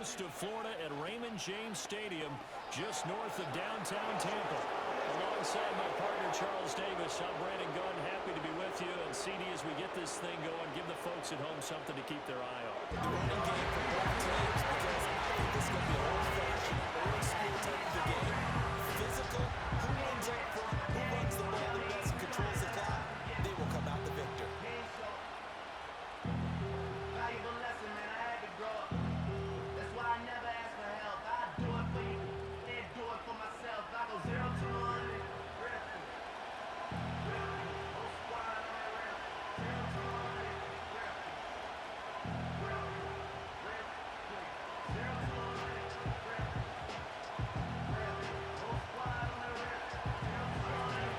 coast of Florida at Raymond James Stadium, just north of downtown Tampa. Alongside my partner, Charles Davis, I'm Brandon Gunn, happy to be with you. And CD, as we get this thing going, give the folks at home something to keep their eye on. The running game for both teams, because I think this is going to be a old-fashioned, old-school type of game. Physical, who wins up front, who runs the ball the best and controls the clock, they will come out the victor. Valuable lesson, man. I had to grow up. That's why I never ask for help. I do it for you, and do it for myself. I go 0 to 100.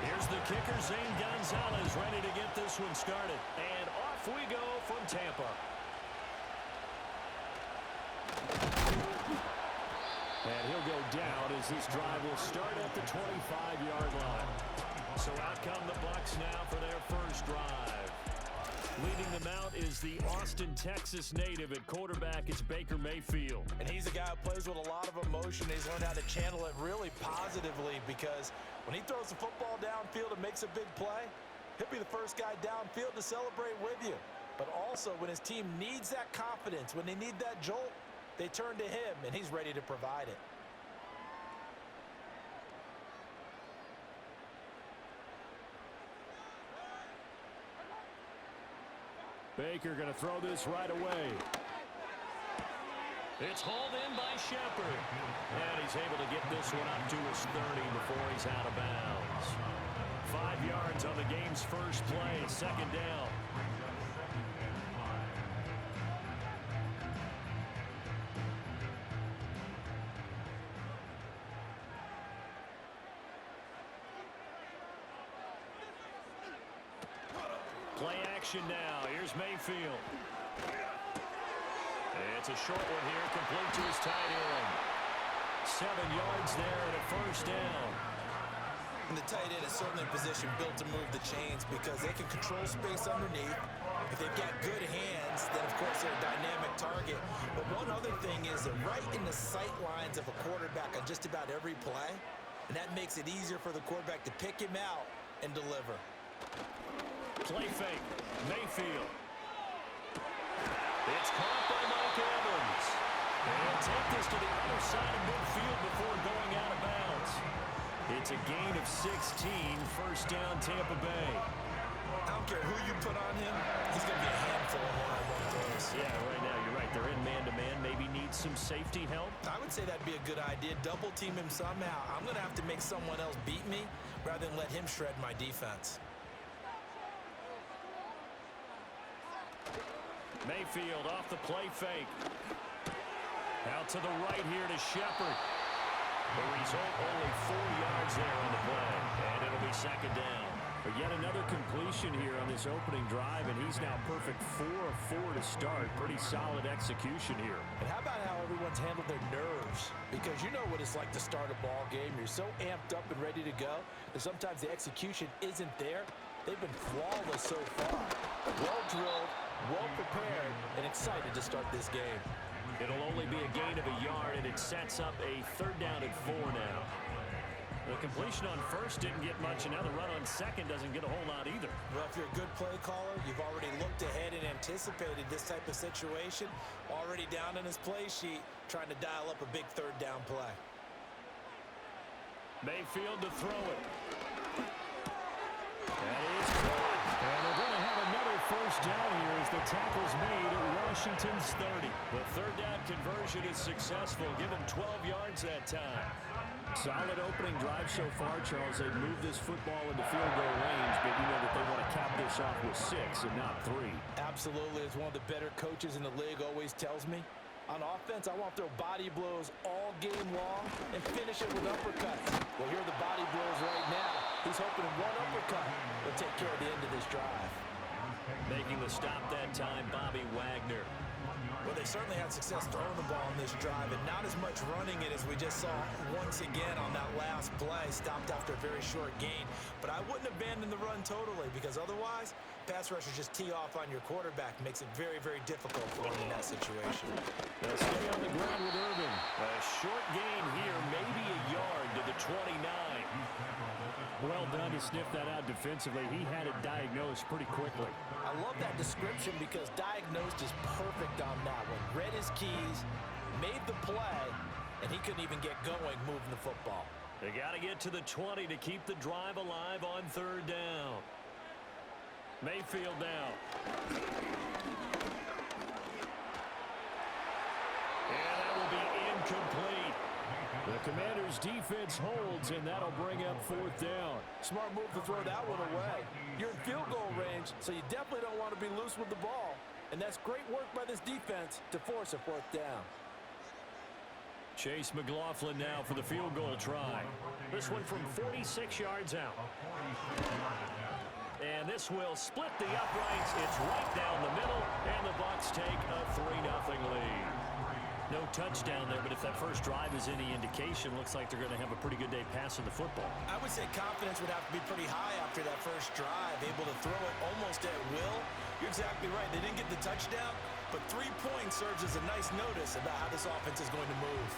Here's the kicker, Zane Gonzalez, ready to get this one started. And off we go from Tampa. And he'll go down as this drive will start at the 25-yard line. So out come the Bucs now for their first drive. Leading them out is the Austin, Texas native. At quarterback, it's Baker Mayfield. And he's a guy who plays with a lot of emotion. He's learned how to channel it really positively, because when he throws the football downfield and makes a big play, he'll be the first guy downfield to celebrate with you. But also, when his team needs that confidence, when they need that jolt, they turn to him, and he's ready to provide it. Baker going to throw this right away. It's hauled in by Shepard. And he's able to get this one up to his 30 before he's out of bounds. 5 yards on the game's first play, second down. Play action now. Here's Mayfield. It's a short one here, complete to his tight end. 7 yards there and a first down. And the tight end is certainly a position built to move the chains, because they can control space underneath. If they've got good hands, then of course they're a dynamic target. But one other thing is they're right in the sight lines of a quarterback on just about every play. And that makes it easier for the quarterback to pick him out and deliver. Play fake. Mayfield. It's caught by Mike Evans. And he'll take this to the other side of midfield before going out of bounds. It's a gain of 16, first down Tampa Bay. I don't care who you put on him, he's going to be a handful of one-on-one throws. Yeah, right now you're right. They're in man-to-man. Maybe needs some safety help. I would say that'd be a good idea. Double team him somehow. I'm going to have to make someone else beat me rather than let him shred my defense. Mayfield off the play fake. Out to the right here to Shepard. The result, only 4 yards there on the play. And it'll be second down. But yet another completion here on this opening drive, and he's now perfect 4 of 4 to start. Pretty solid execution here. And how about how everyone's handled their nerves? Because you know what it's like to start a ball game. You're so amped up and ready to go that sometimes the execution isn't there. They've been flawless so far. Well-drilled, well-prepared, and excited to start this game. It'll only be a gain of a yard, and it sets up a third down at 4 now. The completion on first didn't get much, and now the run on second doesn't get a whole lot either. Well, if you're a good play caller, you've already looked ahead and anticipated this type of situation. Already down on his play sheet, trying to dial up a big third down play. Mayfield to throw it. That is caught. And they're going to have another first down here as the tackle's made at Washington's 30. The third down conversion is successful. Give them 12 yards that time. Solid opening drive so far, Charles. They've moved this football into field goal range, but you know that they want to cap this off with 6 and not 3. Absolutely. As one of the better coaches in the league always tells me, on offense, I want to throw body blows all game long and finish it with uppercuts. Well, here are the body blows right now. He's hoping one uppercut will take care of the end of this drive. Making the stop that time, Bobby Wagner. Well, they certainly had success throwing the ball in this drive, and not as much running it as we just saw once again on that last play. Stopped after a very short gain. But I wouldn't abandon the run totally, because otherwise, pass rushers just tee off on your quarterback. Makes it very, very difficult for him in that situation. They'll stay on the ground with Irvin. A short gain here, maybe a yard to the 29. Well done to sniff that out defensively. He had it diagnosed pretty quickly. I love that description because diagnosed is perfect on that one. Read his keys, made the play, and he couldn't even get going moving the football. They got to get to the 20 to keep the drive alive on third down. Mayfield now. And that will be incomplete. The Commanders' defense holds, and that'll bring up fourth down. Smart move to throw that one away. You're in field goal range, so you definitely don't want to be loose with the ball. And that's great work by this defense to force a fourth down. Chase McLaughlin now for the field goal try. This one from 46 yards out. And this will split the uprights. It's right down the middle, and the Bucs take a 3-0 lead. No touchdown there, but if that first drive is any indication, looks like they're going to have a pretty good day passing the football. I would say confidence would have to be pretty high after that first drive, able to throw it almost at will. You're exactly right. They didn't get the touchdown, but 3 points serves as a nice notice about how this offense is going to move.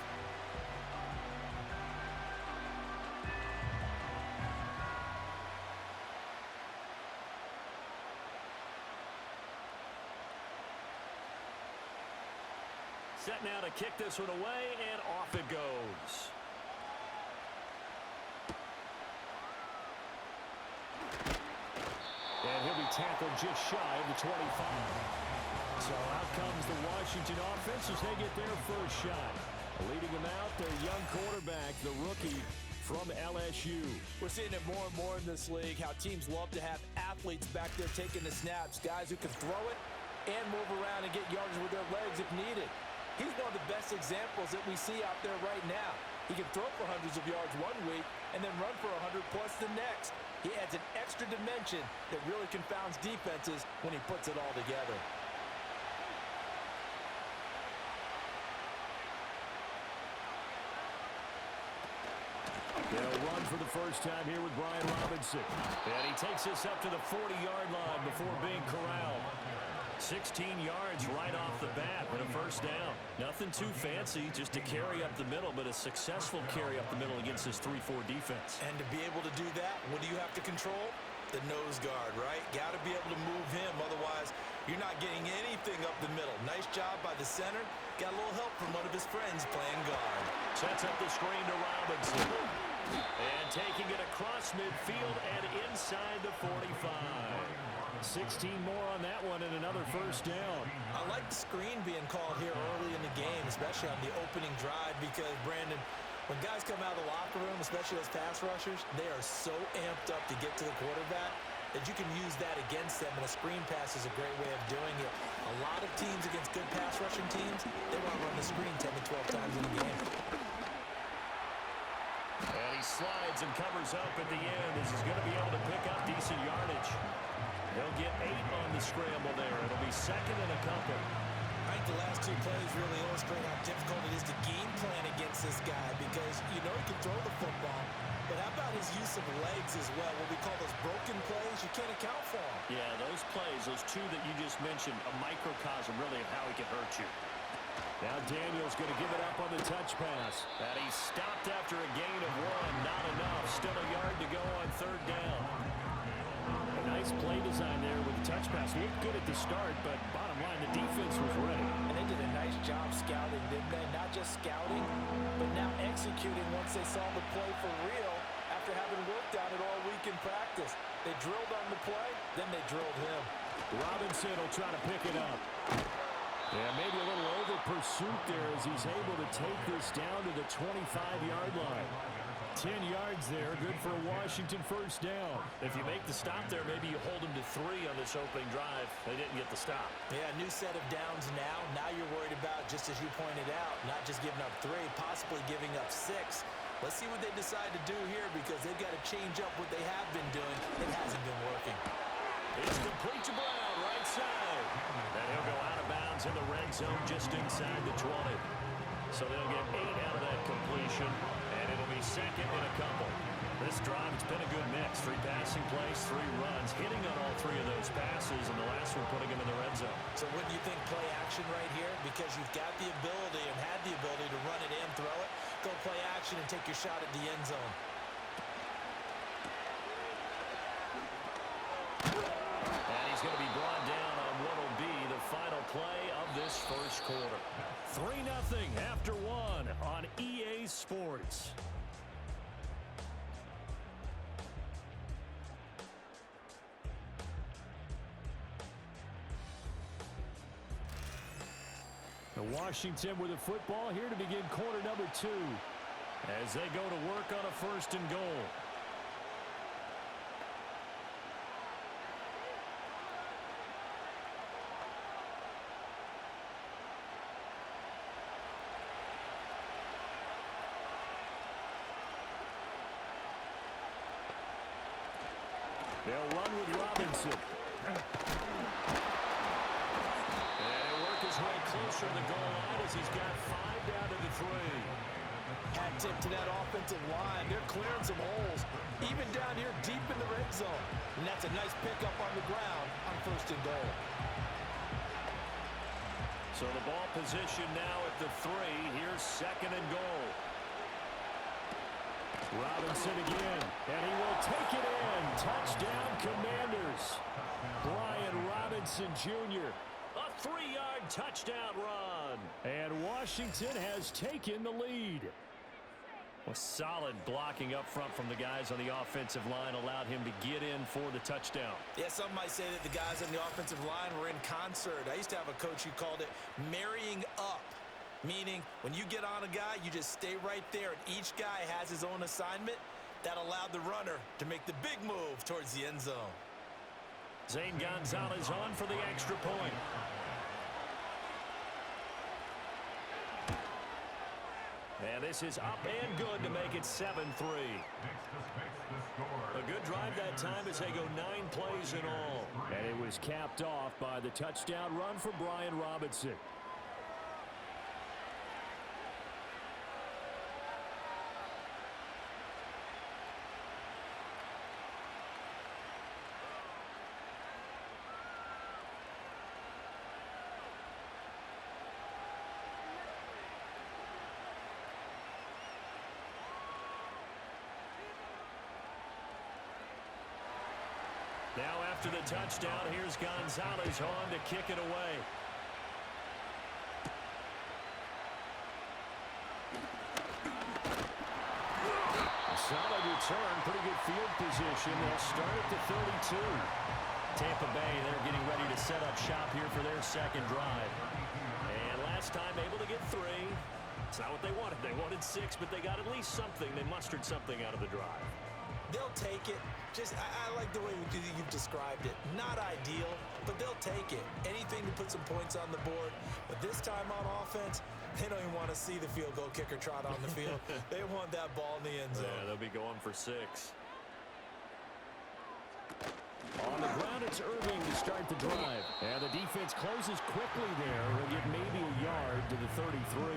Set now to kick this one away, and off it goes. And he'll be tackled just shy of the 25. So out comes the Washington offense as they get their first shot. Leading them out, their young quarterback, the rookie from LSU. We're seeing it more and more in this league, how teams love to have athletes back there taking the snaps, guys who can throw it and move around and get yards with their legs if needed. He's one of the best examples that we see out there right now. He can throw for hundreds of yards one week and then run for 100+ the next. He adds an extra dimension that really confounds defenses when he puts it all together. They'll run for the first time here with Brian Robinson. And he takes this up to the 40-yard line before being corralled. 16 yards right off the bat and a first down. Nothing too fancy, just a carry up the middle, but a successful carry up the middle against this 3-4 defense. And to be able to do that, what do you have to control? The nose guard, right? Got to be able to move him, otherwise you're not getting anything up the middle. Nice job by the center. Got a little help from one of his friends playing guard. Sets up the screen to Robinson. And taking it across midfield and inside the 45. 16 more on that one and another first down. I like the screen being called here early in the game, especially on the opening drive, because, Brandon, when guys come out of the locker room, especially as pass rushers, they are so amped up to get to the quarterback that you can use that against them, and a screen pass is a great way of doing it. A lot of teams against good pass rushing teams, they want to run the screen 10 to 12 times in a game. And he slides and covers up at the end as he's going to be able to pick up decent yardage. They'll get 8 on the scramble there. It'll be second and a couple. I think the last 2 plays really illustrate how difficult it is to game plan against this guy, because you know he can throw the football, but how about his use of legs as well? What we call those broken plays, you can't account for them. Yeah, those plays, those 2 that you just mentioned, a microcosm really of how he can hurt you. Now Daniel's going to give it up on the touch pass. And he stopped after a gain of 1. Not enough. Still a yard to go on third down. A nice play design there with the touch pass. Looked good at the start, but bottom line, the defense was ready. And they did a nice job scouting, didn't they? Not just scouting, but now executing once they saw the play for real after having worked on it all week in practice. They drilled on the play, then they drilled him. Robinson will try to pick it up. Yeah, maybe a little over pursuit there as he's able to take this down to the 25-yard line. 10 yards there, good for a Washington first down. If you make the stop there, maybe you hold them to 3 on this opening drive. They didn't get the stop. Yeah, new set of downs now. Now you're worried about, just as you pointed out, not just giving up 3, possibly giving up 6. Let's see what they decide to do here, because they've got to change up what they have been doing. It hasn't been working. It's complete to Brown, right side. And he'll go out of bounds in the red zone just inside the 20. So they'll get 8 out of that completion, and it'll be second and a couple. This drive, it's been a good mix. 3 passing plays, 3 runs, hitting on all 3 of those passes, and the last one putting him in the red zone. So wouldn't you think play action right here? Because you've got the ability and had the ability to run it in, throw it, go play action and take your shot at the end zone. And he's going to be brought down on what will be the final play of this first quarter. 3-0 after 1 on EA Sports. Washington with the football here to begin quarter number 2 as they go to work on a 1st and goal. They'll run with Robinson. Way closer to the goal line as he's got 5 down to the 3. Hat tip to that offensive line. They're clearing some holes, even down here deep in the red zone. And that's a nice pickup on the ground on 1st and goal. So the ball position now at the 3. Here's 2nd and goal. Robinson again, and he will take it in. Touchdown, Commanders. Brian Robinson Jr. A 3-yard touchdown run. And Washington has taken the lead. A solid blocking up front from the guys on the offensive line allowed him to get in for the touchdown. Yeah, some might say that the guys on the offensive line were in concert. I used to have a coach who called it marrying up, meaning when you get on a guy, you just stay right there, and each guy has his own assignment. That allowed the runner to make the big move towards the end zone. Zane Gonzalez on for the extra point. And this is up and good to make it 7-3. A good drive that time as they go 9 plays in all. And it was capped off by the touchdown run for Brian Robinson. Now after the touchdown, here's Gonzalez on to kick it away. A solid return, pretty good field position. They'll start at the 32. Tampa Bay, they're getting ready to set up shop here for their 2nd drive. And last time able to get 3. It's not what they wanted. They wanted 6, but they got at least something. They mustered something out of the drive. They'll take it. I like the way you've described it. Not ideal, but they'll take it. Anything to put some points on the board. But this time on offense, they don't even want to see the field goal kicker trot on the field. They want that ball in the end zone. Yeah, they'll be going for 6. On the ground, it's Irving to start the drive. And the defense closes quickly there. He'll get maybe a yard to the 33.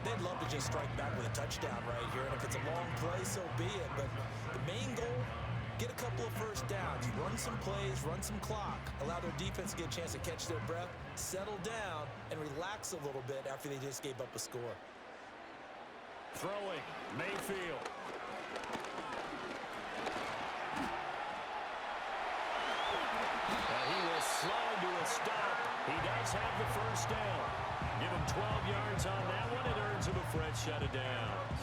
They'd love to just strike back with a touchdown right here, and if it's a long play, so be it. But the main goal, get a couple of 1st downs, run some plays, run some clock, allow their defense to get a chance to catch their breath, settle down, and relax a little bit after they just gave up a score. Throwing, Mayfield. And he will slide to a stop. He does have the 1st down. Give him 12 yards on that one. It earns him a fresh set of downs.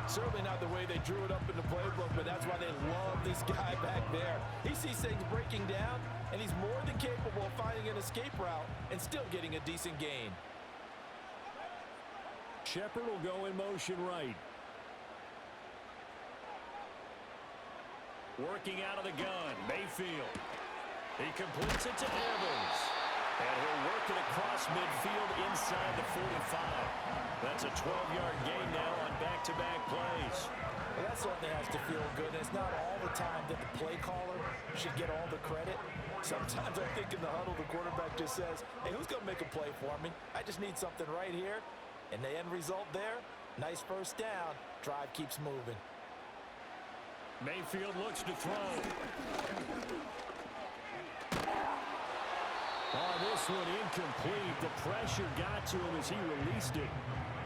Certainly not the way they drew it up in the playbook, but that's why they love this guy back there. He sees things breaking down, and he's more than capable of finding an escape route and still getting a decent gain. Shepard will go in motion right. Working out of the gun, Mayfield. He completes it to Evans. And he'll work it across midfield inside the 45. That's a 12-yard gain now on back-to-back plays. Well, that certainly has to feel good. And it's not all the time that the play caller should get all the credit. Sometimes I think in the huddle, the quarterback just says, hey, who's going to make a play for me? I just need something right here. And the end result there, nice 1st down. Drive keeps moving. Mayfield looks to throw. Oh, this one incomplete. The pressure got to him as he released it.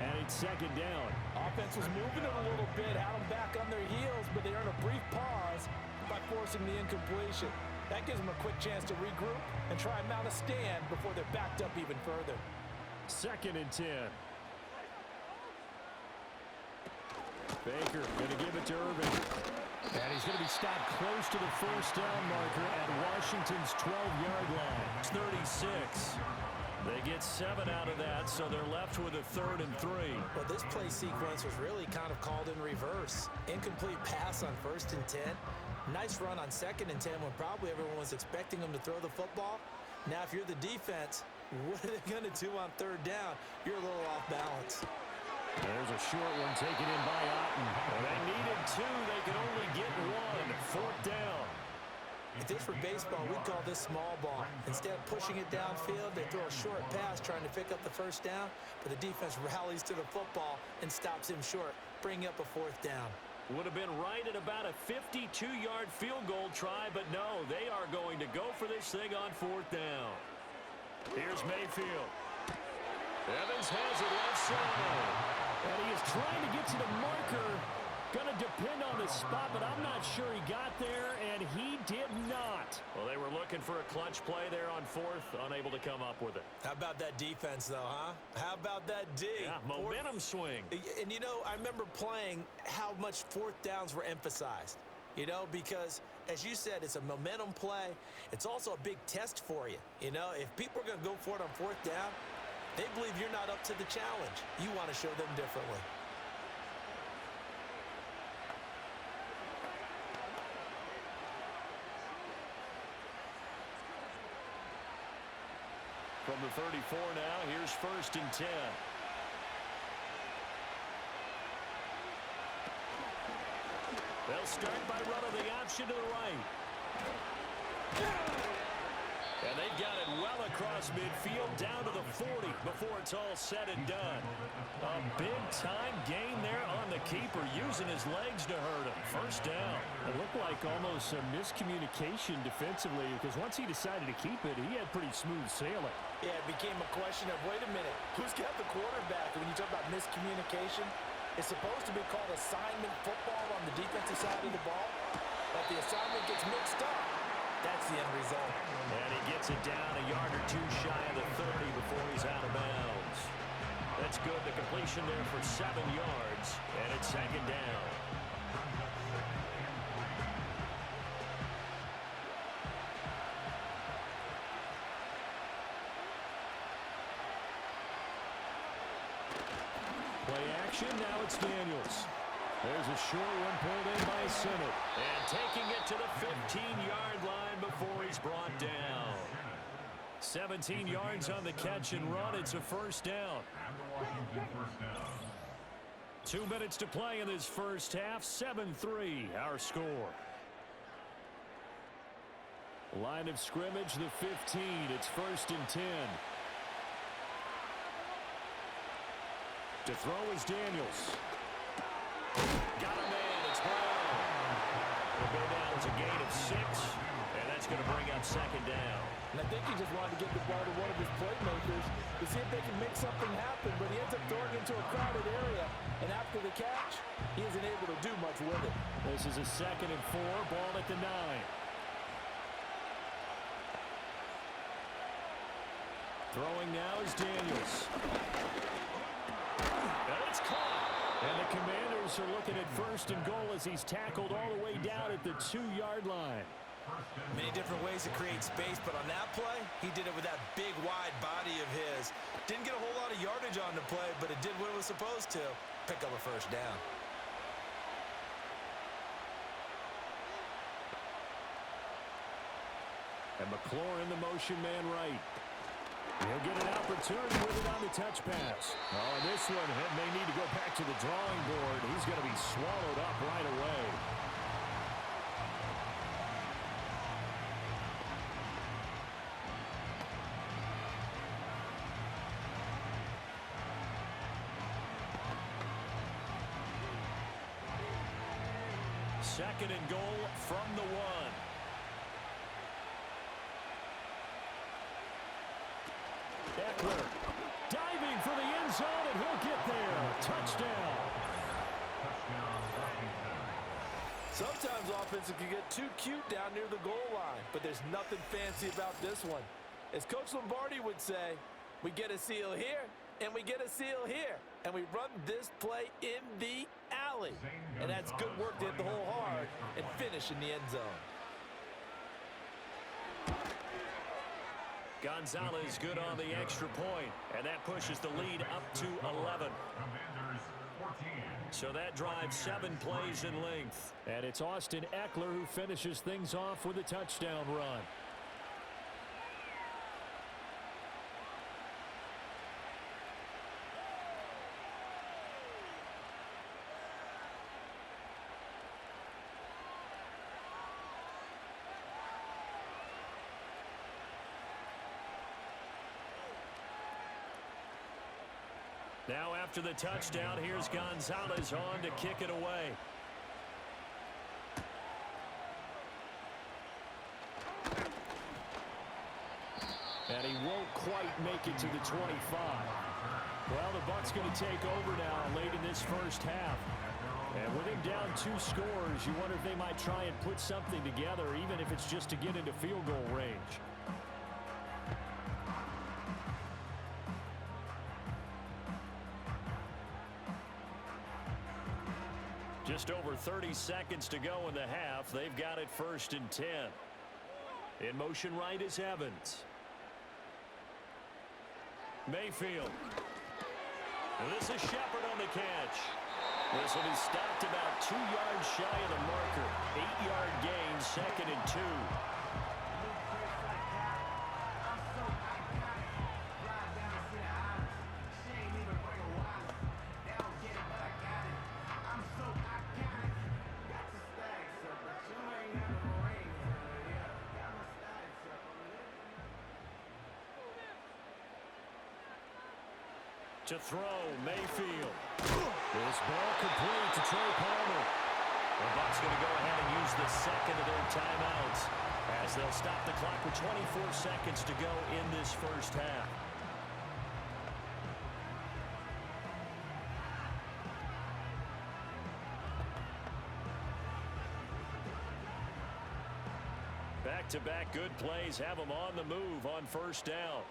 And it's second down. Offense was moving it a little bit, had them back on their heels, but they earned a brief pause by forcing the incompletion. That gives them a quick chance to regroup and try and mount a stand before they're backed up even further. 2nd and 10. Baker going to give it to Irving. And he's going to be stopped close to the first down marker at Washington's 12-yard line. It's 36. They get 7 out of that, so they're left with a 3rd and 3. Well, this play sequence was really kind of called in reverse. Incomplete pass on 1st and 10. Nice run on 2nd and 10 when probably everyone was expecting them to throw the football. Now, if you're the defense, what are they going to do on 3rd down? You're a little off balance. There's a short one taken in by Otten. Well, they needed 2. They could only get 1. 4th down. If this were baseball, we'd call this small ball. Instead of pushing it downfield, they throw a short pass trying to pick up the first down, but the defense rallies to the football and stops him short, bringing up a 4th down. Would have been right at about a 52-yard field goal try, but no, they are going to go for this thing on 4th down. Here's Mayfield. Evans has it left side. And he is trying to get to the marker. Going to depend on the spot, but I'm not sure he got there, and he did not. Well, they were looking for a clutch play there on 4th, unable to come up with it. How about that defense, though, huh? How about that D? Yeah, momentum swing. And, you know, I remember playing how much 4th downs were emphasized, you know, because, as you said, it's a momentum play. It's also a big test for you. You know, if people are going to go for it on 4th down, they believe you're not up to the challenge. You want to show them differently. From the 34 now, here's 1st and 10. They'll start by running the option to the right. And they've got it well across midfield down to the 40 before it's all said and done. A big-time gain there on the keeper, using his legs to hurt him. First down. It looked like almost a miscommunication defensively, because once he decided to keep it, he had pretty smooth sailing. Yeah, it became a question of, wait a minute, who's got the quarterback? When you talk about miscommunication, it's supposed to be called assignment football on the defensive side of the ball, but the assignment gets mixed up. That's the end result. And he gets it down a yard or 2 shy of the 30 before he's out of bounds. That's good. The completion there for 7 yards, and it's 2nd down. Play action. Now it's Daniels. There's a short one pulled in by Sinnott. And taking it to the 15-yard line before he's brought down. 17 yards on the catch and run. It's a 1st down. 2 minutes to play in this first half. 7-3 our score. Line of scrimmage, the 15. It's 1st and 10. To throw is Daniels. Got a man. It's Brown. Will go down as a gain of 6, and that's going to bring up 2nd down. And I think he just wanted to get the ball to one of his playmakers to see if they can make something happen, but he ends up throwing it into a crowded area, and after the catch, he isn't able to do much with it. This is a 2nd and 4, ball at the 9. Throwing now is Daniels. And it's caught. And the Commanders are looking at 1st and goal as he's tackled all the way down at the 2-yard line. Many different ways to create space, but on that play, he did it with that big, wide body of his. Didn't get a whole lot of yardage on the play, but it did what it was supposed to. Pick up a 1st down. And McLaurin, the motion man right. He'll get an opportunity with it on the touch pass. Oh, and this one may need to go back to the drawing board. He's going to be swallowed up right away. Second and goal from the 1. Eckler diving for the end zone, and he'll get there. Touchdown. Sometimes offenses can get too cute down near the goal line, but there's nothing fancy about this one. As Coach Lombardi would say, we get a seal here, and we get a seal here, and we run this play in the alley. And that's good work to hit the hole hard and finish in the end zone. Gonzalez good on the extra point, and that pushes the lead up to 11. So that drives 7 plays in length. And it's Austin Eckler who finishes things off with a touchdown run. Now after the touchdown, here's Gonzalez on to kick it away. And he won't quite make it to the 25. Well, the Bucs going to take over now late in this first half. And with him down 2 scores, you wonder if they might try and put something together, even if it's just to get into field goal range. Just over 30 seconds to go in the half. They've got it 1st and 10. In motion right is Evans. Mayfield. This is Shepard on the catch. This will be stopped about 2 yards shy of the marker. 8-yard gain, 2nd and 2. To throw, Mayfield. This ball complete to Trey Palmer. The Bucs going to go ahead and use the second of their timeouts as they'll stop the clock with 24 seconds to go in this first half. Back-to-back good plays have them on the move on 1st down.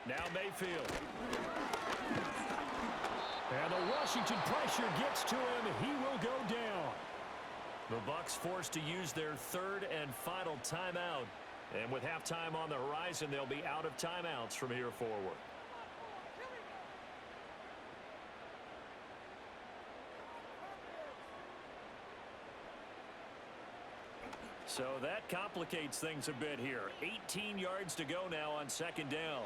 Now Mayfield. And the Washington pressure gets to him. He will go down. The Bucs forced to use their 3rd and final timeout. And with halftime on the horizon, they'll be out of timeouts from here forward. So that complicates things a bit here. 18 yards to go now on 2nd down.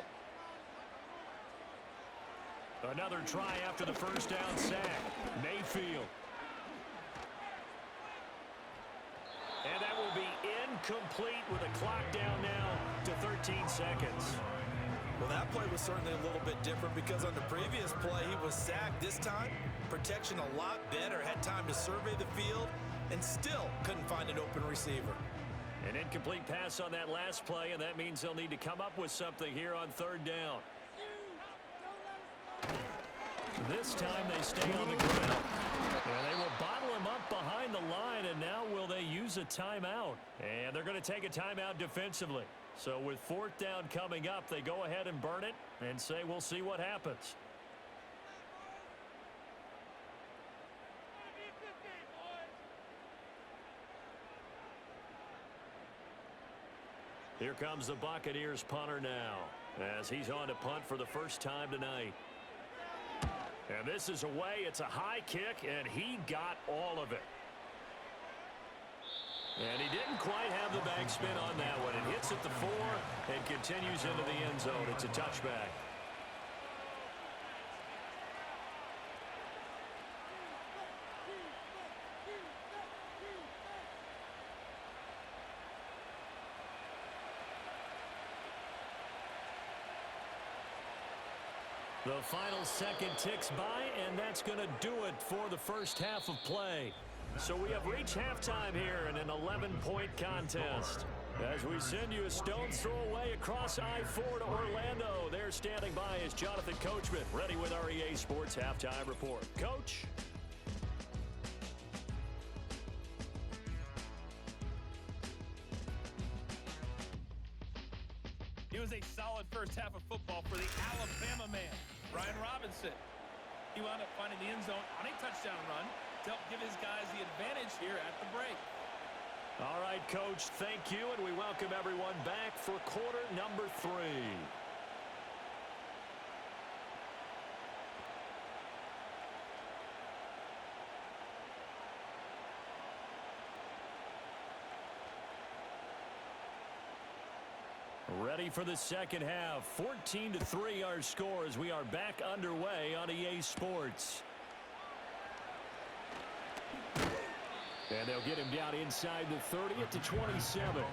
Another try after the 1st down sack. Mayfield. And that will be incomplete with a clock down now to 13 seconds. Well, that play was certainly a little bit different because on the previous play, he was sacked. This time, protection a lot better. Had time to survey the field and still couldn't find an open receiver. An incomplete pass on that last play, and that means they'll need to come up with something here on 3rd down. This time they stay on the ground. And they will bottle him up behind the line, and now will they use a timeout? And they're going to take a timeout defensively. So with 4th down coming up, they go ahead and burn it and say we'll see what happens. Here comes the Buccaneers punter now as he's on to punt for the first time tonight. And this is away. It's a high kick, and he got all of it. And he didn't quite have the backspin on that one. It hits at the 4 and continues into the end zone. It's a touchback. The final second ticks by, and that's going to do it for the first half of play. So we have reached halftime here in an 11-point contest. As we send you a stone's throw away across I-4 to Orlando, there standing by is Jonathan Coachman, ready with our EA Sports Halftime Report. Coach? It was a solid first half of football for the Alabama man, Brian Robinson. He wound up finding the end zone on a touchdown run to help give his guys the advantage here at the break. All right, Coach, thank you, and we welcome everyone back for quarter number 3. Ready for the second half. 14-3 our score as we are back underway on EA Sports. And they'll get him down inside the 30 at the 27.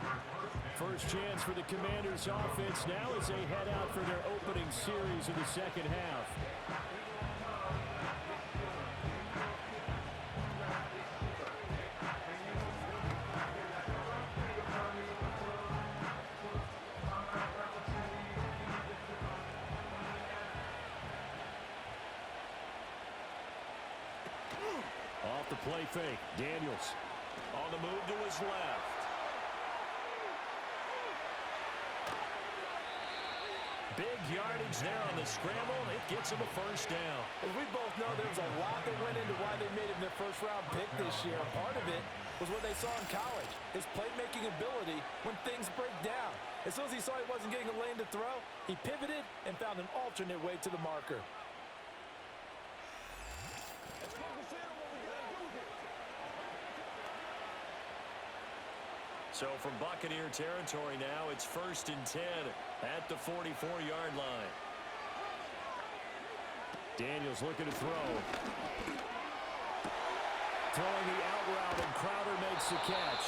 First chance for the Commanders offense now as they head out for their opening series of the second half. Off the play fake, Daniels on the move to his left. Big yardage there on the scramble. It gets him a first down. As we both know, there's a lot that went into why they made him their first-round pick this year. Part of it was what they saw in college, his playmaking ability when things break down. As soon as he saw he wasn't getting a lane to throw, he pivoted and found an alternate way to the marker. So from Buccaneer territory now, it's 1st and 10 at the 44-yard line. Daniels looking to throw. Throwing the out route, and Crowder makes the catch.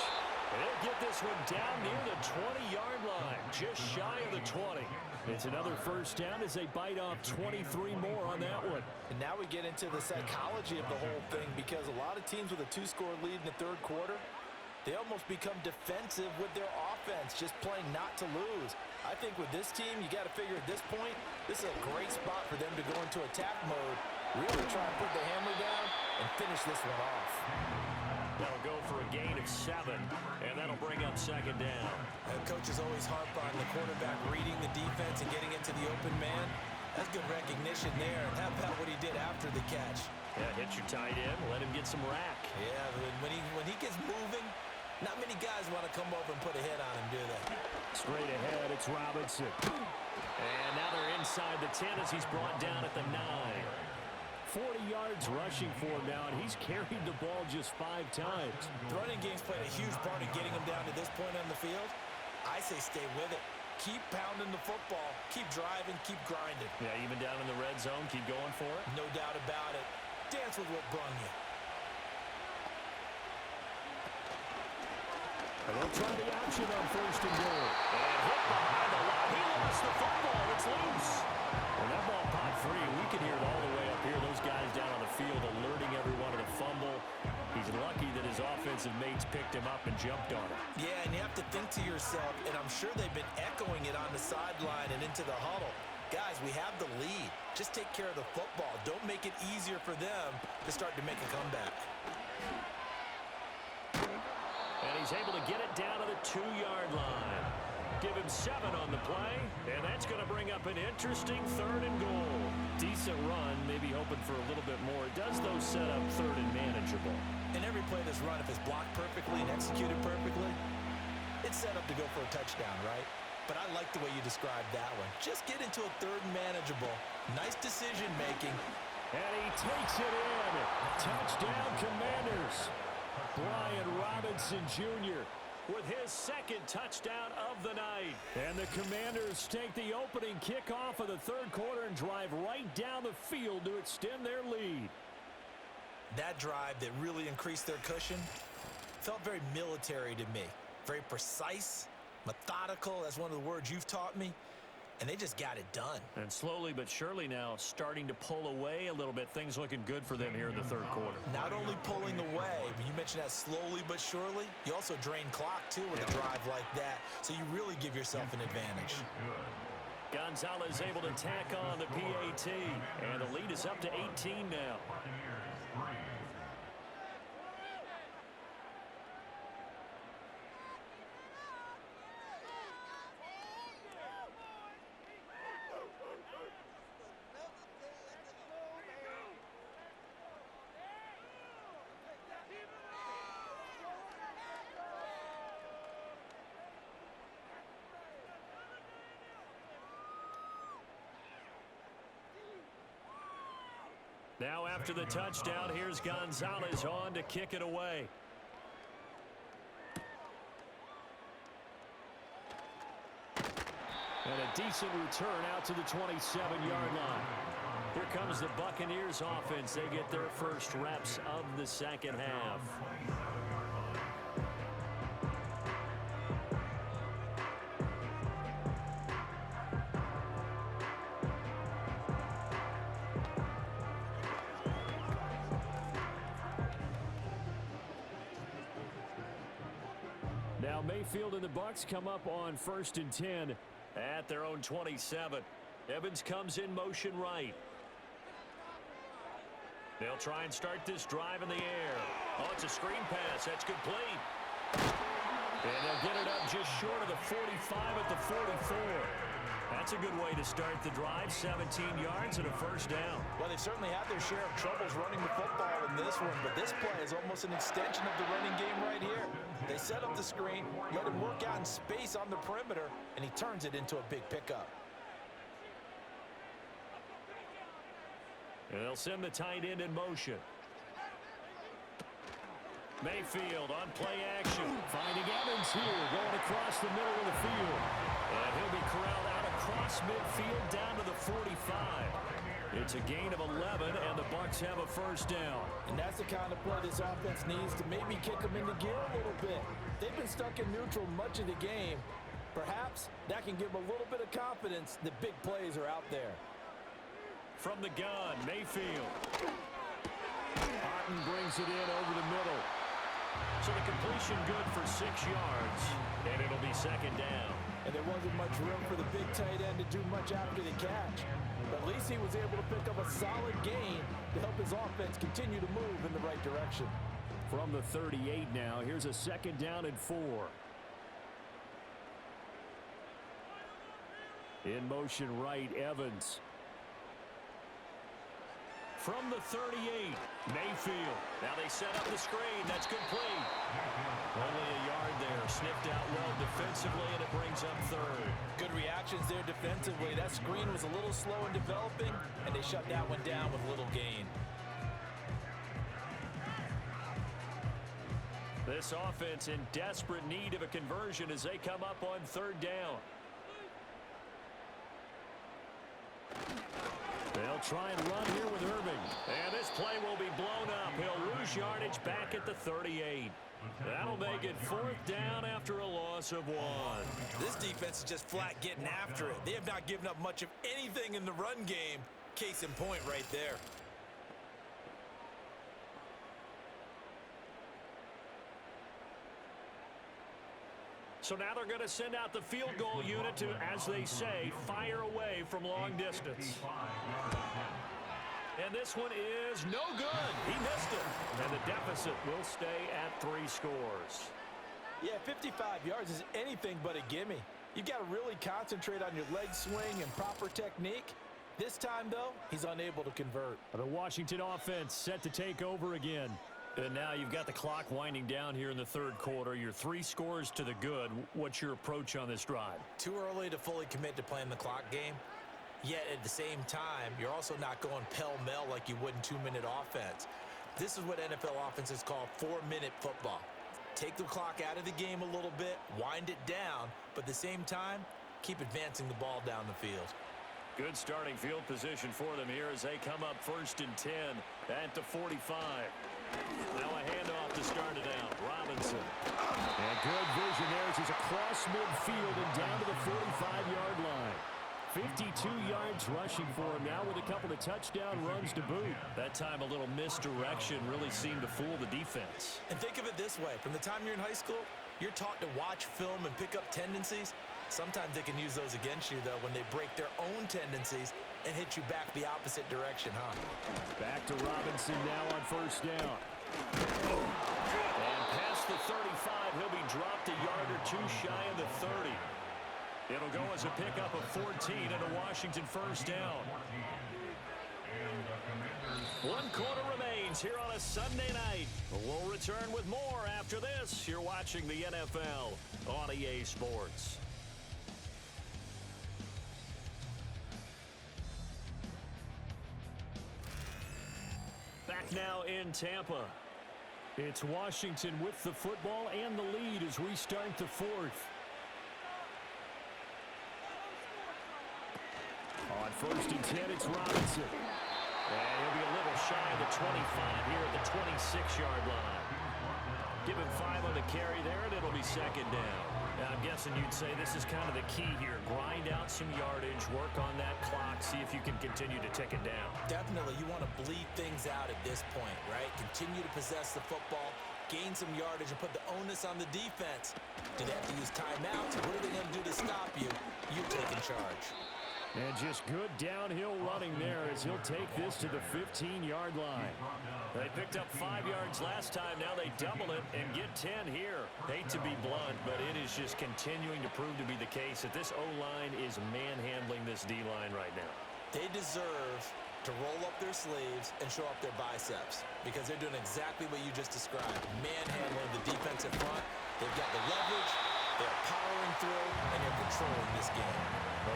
And they'll get this one down near the 20-yard line, just shy of the 20. It's another first down as they bite off 23 more on that one. And now we get into the psychology of the whole thing, because a lot of teams with a 2-score lead in the third quarter, they almost become defensive with their offense, just playing not to lose. I think with this team, you got to figure at this point, this is a great spot for them to go into attack mode, really try and put the hammer down and finish this one off. That'll go for a gain of 7, and that'll bring up second down. Coaches always harp on the quarterback reading the defense and getting into the open man. That's good recognition there. And how about what he did after the catch? Yeah, hit your tight end, let him get some rack. Yeah, when he gets moving, not many guys want to come over and put a hit on him, do they? Straight ahead, it's Robinson. And now they're inside the 10 as he's brought down at the 9. 40 yards rushing for him now, and he's carried the ball just 5 times. The running game's played a huge part in getting him down to this point on the field. I say stay with it. Keep pounding the football. Keep driving. Keep grinding. Yeah, even down in the red zone, keep going for it. No doubt about it. Dance with what brung you. And they'll try the option on 1st and goal. And hit behind the line. He lost the football. It's loose. And that ball popped free. We can hear it all the way up here. Those guys down on the field alerting everyone to the fumble. He's lucky that his offensive mates picked him up and jumped on him. Yeah, and you have to think to yourself, and I'm sure they've been echoing it on the sideline and into the huddle. Guys, we have the lead. Just take care of the football. Don't make it easier for them to start to make a comeback. And he's able to get it down to the 2-yard line. Give him 7 on the play, and that's going to bring up an interesting 3rd and goal. Decent run, maybe hoping for a little bit more. It does, though, set up 3rd and manageable. In every play that's run, if it's blocked perfectly and executed perfectly, it's set up to go for a touchdown, right? But I like the way you described that one. Just get into a 3rd and manageable. Nice decision-making. And he takes it in. Touchdown, Commanders. Brian Robinson Jr. with his 2nd touchdown of the night. And the Commanders take the opening kickoff of the 3rd quarter and drive right down the field to extend their lead. That drive that really increased their cushion felt very military to me. Very precise, methodical. That's one of the words you've taught me. and they just got it done. And slowly but surely now starting to pull away a little bit. Things looking good for them here in the third quarter. Not only pulling away, but you mentioned that slowly but surely. You also drain clock, too, with a drive like that. So you really give yourself an advantage. Gonzalez able to tack on the PAT. And the lead is up to 18 now. Now after the touchdown, here's Gonzalez on to kick it away. And a decent return out to the 27-yard line. Here comes the Buccaneers offense. They get their first reps of the second half. Now Mayfield and the Bucs come up on 1st and 10 at their own 27. Evans comes in motion right. They'll try and start this drive in the air. Oh, it's a screen pass. That's complete. And they'll get it up just short of the 45 at the 44. That's a good way to start the drive. 17 yards and a first down. Well, they've certainly had their share of troubles running the football in this one, but this play is almost an extension of the running game right here. They set up the screen, let him work out in space on the perimeter, and he turns it into a big pickup. And they'll send the tight end in motion. Mayfield on play action. Finding Evans here, going across the middle of the field. And he'll be corralled out across midfield down to the 45. It's a gain of 11, and the Bucs have a first down. And that's the kind of play this offense needs to maybe kick them into gear a little bit. They've been stuck in neutral much of the game. Perhaps that can give them a little bit of confidence that big plays are out there. From the gun, Mayfield. Martin brings it in over the middle. So the completion good for 6 yards, and it'll be second down. And there wasn't much room for the big tight end to do much after the catch. But at least he was able to pick up a solid gain to help his offense continue to move in the right direction. From the 38 now, here's a second down and 4. In motion right, Evans. From the 38, Mayfield. Now they set up the screen. That's complete. Only a yard there. Sniffed out well defensively, and it brings up third. Good reactions there defensively. That screen was a little slow in developing, and they shut that one down with little gain. This offense in desperate need of a conversion as they come up on third down. They'll try and run here with Irving. And this play will be blown up. He'll lose yardage back at the 38. That'll make it fourth down after a loss of 1. This defense is just flat getting after it. They have not given up much of anything in the run game. Case in point right there. So now they're going to send out the field goal unit to, as they say, fire away from long distance. And this one is no good. He missed it. And the deficit will stay at 3 scores. Yeah, 55 yards is anything but a gimme. You've got to really concentrate on your leg swing and proper technique. This time, though, he's unable to convert. The Washington offense set to take over again. And now you've got the clock winding down here in the third quarter. You're 3 scores to the good. What's your approach on this drive? Too early to fully commit to playing the clock game. Yet at the same time, you're also not going pell-mell like you would in 2-minute offense. This is what NFL offenses call 4-minute football. Take the clock out of the game a little bit, wind it down, but at the same time, keep advancing the ball down the field. Good starting field position for them here as they come up 1st and 10 at the 45. Now a handoff to start it out. Robinson. And good vision there as he's across midfield and down to the 45-yard line. 2 yards rushing for him now with a couple of touchdown runs to boot. That time a little misdirection really seemed to fool the defense. And think of it this way. From the time you're in high school, you're taught to watch film and pick up tendencies. Sometimes they can use those against you, though, when they break their own tendencies and hit you back the opposite direction, huh? Back to Robinson now on first down. And past the 35, he'll be dropped a yard or two shy of the 30. It'll go as a pickup of 14 and a Washington first down. 1 quarter remains here on a Sunday night. We'll return with more after this. You're watching the NFL on EA Sports. Back now in Tampa. It's Washington with the football and the lead as we start the fourth. On first and 10, it's Robinson. And he'll be a little shy of the 25 here at the 26-yard line. Give him 5 on the carry there, and it'll be second down. Now, I'm guessing you'd say this is kind of the key here. Grind out some yardage, work on that clock, see if you can continue to tick it down. Definitely, you want to bleed things out at this point, right? Continue to possess the football, gain some yardage, and put the onus on the defense. Do they have to use timeouts? What are they going to do to stop you? You take in charge. And just good downhill running there as he'll take this to the 15-yard line. They picked up 5 yards last time. Now they double it and get 10 here. Hate to be blunt, but it is just continuing to prove to be the case that this O-line is manhandling this D-line right now. They deserve to roll up their sleeves and show up their biceps because they're doing exactly what you just described. Manhandling the defensive front. They've got the leverage. They're powering through, and they're controlling this game.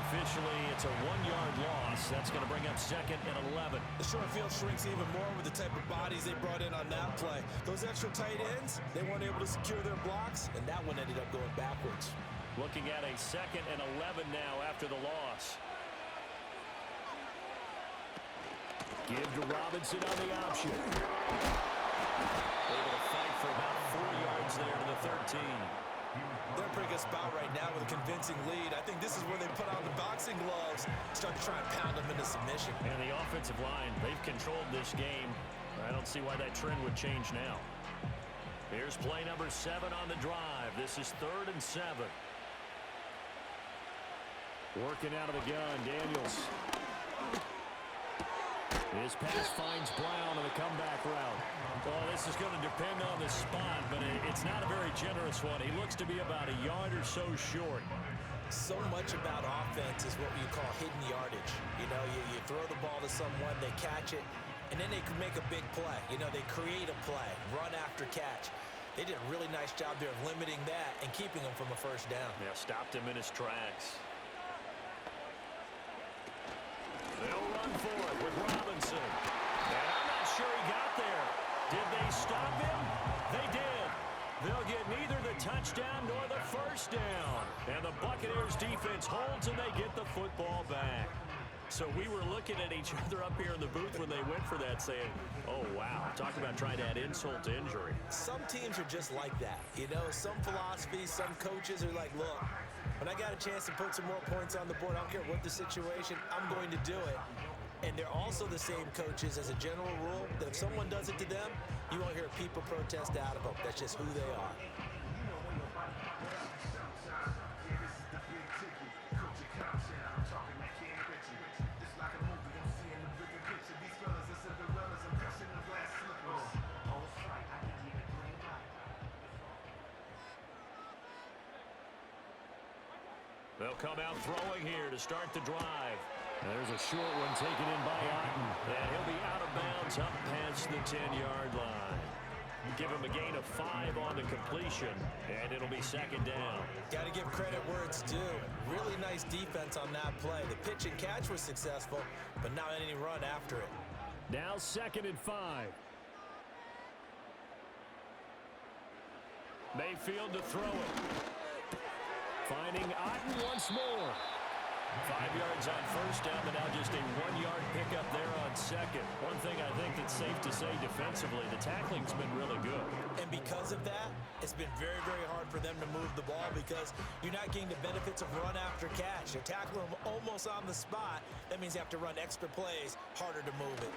Officially, it's a 1-yard loss. That's going to bring up second and 11. The short field shrinks even more with the type of bodies they brought in on that play. Those extra tight ends, they weren't able to secure their blocks, and that one ended up going backwards. Looking at a second and 11 now after the loss. Give to Robinson on the option. Able to fight for about 4 yards there to the 13. They're in a pretty good spot right now with a convincing lead. I think this is where they put on the boxing gloves, start to try and pound them into submission. And the offensive line, they've controlled this game. I don't see why that trend would change now. Here's play number 7 on the drive. This is 3rd and 7. Working out of the gun, Daniels. His pass finds Brown on the comeback route. Well, this is going to depend on the spot, but it's not a very generous one. He looks to be about a yard or so short. So much about offense is what you call hidden yardage. You know, you throw the ball to someone, they catch it, and then they can make a big play. You know, they create a play, run after catch. They did a really nice job there of limiting that and keeping him from a first down. Yeah, stopped him in his tracks. They'll run for it with Robinson. And I'm not sure he got there. Did they stop him? They did. They'll get neither the touchdown nor the first down. And the Buccaneers defense holds and they get the football back. So we were looking at each other up here in the booth when they went for that saying, oh, wow. Talk about trying to add insult to injury. Some teams are just like that. You know, some philosophies, some coaches are like, look, when I got a chance to put some more points on the board, I don't care what the situation, I'm going to do it. And they're also the same coaches as a general rule that if someone does it to them, you won't hear people protest out of them. That's just who they are. They'll come out throwing here to start the drive. There's a short one taken in by Otten. And he'll be out of bounds up past the 10-yard line. Give him a gain of 5 on the completion, and it'll be second down. Got to give credit where it's due. Really nice defense on that play. The pitch and catch was successful, but not any run after it. Now 2nd and 5. Mayfield to throw it. Finding Otten once more. 5 yards on first down, but now just a 1-yard pickup there on second. One thing I think that's safe to say defensively, the tackling's been really good. And because of that, it's been very, very hard for them to move the ball because you're not getting the benefits of run after catch. You're tackling them almost on the spot. That means you have to run extra plays, harder to move it.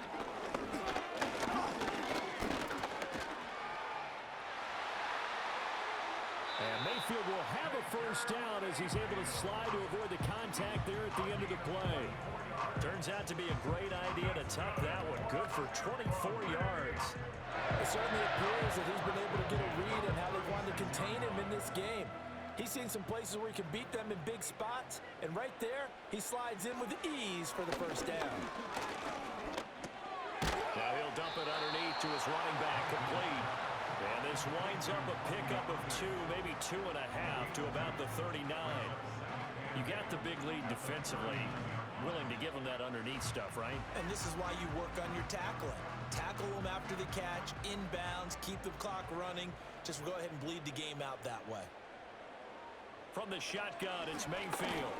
And Mayfield will have a first down as he's able to slide to avoid the contact there at the end of the play. Turns out to be a great idea to tuck that one. Good for 24 yards. It certainly appears that he's been able to get a read on how they wanted to contain him in this game. He's seen some places where he can beat them in big spots, and right there, he slides in with ease for the first down. Now he'll dump it underneath to his running back, complete. And this winds up a pickup of 2, maybe 2.5 to about the 39. You got the big lead defensively. Willing to give them that underneath stuff, right? And this is why you work on your tackling. Tackle them after the catch, inbounds, keep the clock running. Just go ahead and bleed the game out that way. From the shotgun, it's Mayfield.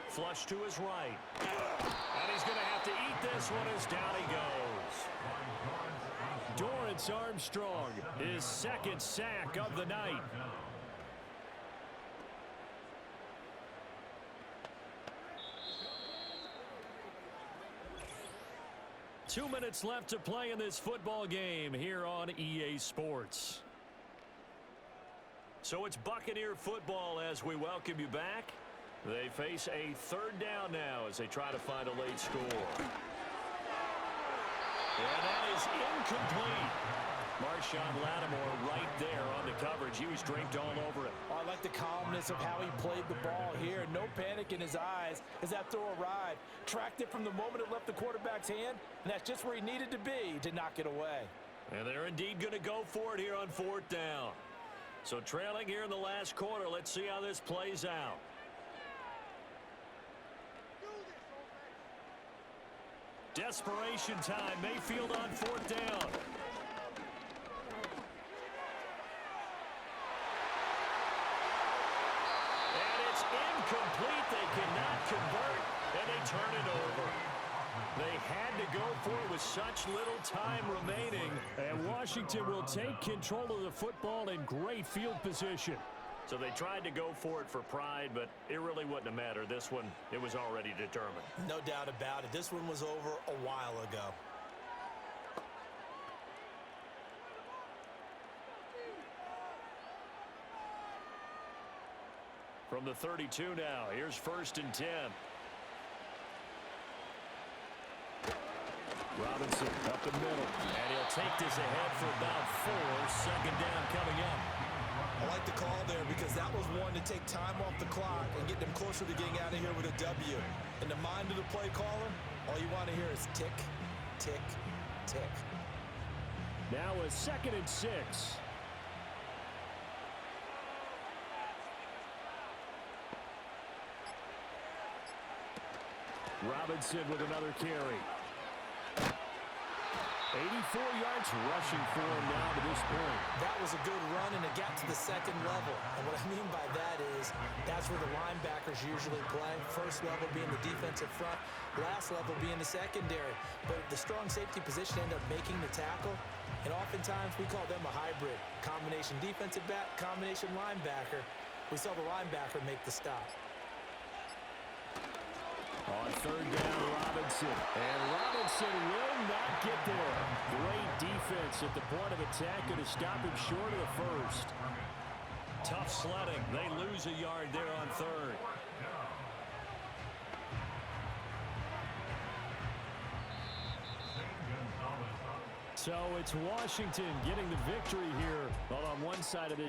Flush to his right. And he's going to have to eat this one as down he goes. Dorrance Armstrong, his second sack of the night. Two minutes left to play in this football game here on EA Sports. So it's Buccaneer football as we welcome you back. They face a third down now as they try to find a late score. And that is incomplete. Marshawn Lattimore right there on the coverage. He was draped all over it. Oh, I like the calmness of how he played the ball here. No panic in his eyes as that throw arrived. Tracked it from the moment it left the quarterback's hand, and that's just where he needed to be to knock it away. And they're indeed going to go for it here on fourth down. So trailing here in the last quarter. Let's see how this plays out. Desperation time. Mayfield on fourth down. And it's incomplete. They cannot convert, and they turn it over. They had to go for it with such little time remaining. And Washington will take control of the football in great field position. So they tried to go for it for pride, but it really wouldn't have mattered. This one, it was already determined. No doubt about it. This one was over a while ago. From the 32 now, here's 1st and 10. Robinson up the middle, and he'll take this ahead for about 4. Second down coming up. I like the call there because that was one to take time off the clock and get them closer to getting out of here with a W. In the mind of the play caller, all you want to hear is tick, tick, tick. Now a 2nd and 6. Robinson with another carry. 84 yards rushing for him now to this point. That was a good run, and it got to the second level. And what I mean by that is that's where the linebackers usually play. First level being the defensive front, last level being the secondary. But the strong safety position ended up making the tackle, and oftentimes we call them a hybrid. Combination defensive back, combination linebacker. We saw the linebacker make the stop. On third down, Robinson. And Robinson will not get there. Great defense at the point of attack, going to stop him short of the first. Tough sledding. They lose a yard there on third. So it's Washington getting the victory here. Well, on one side of this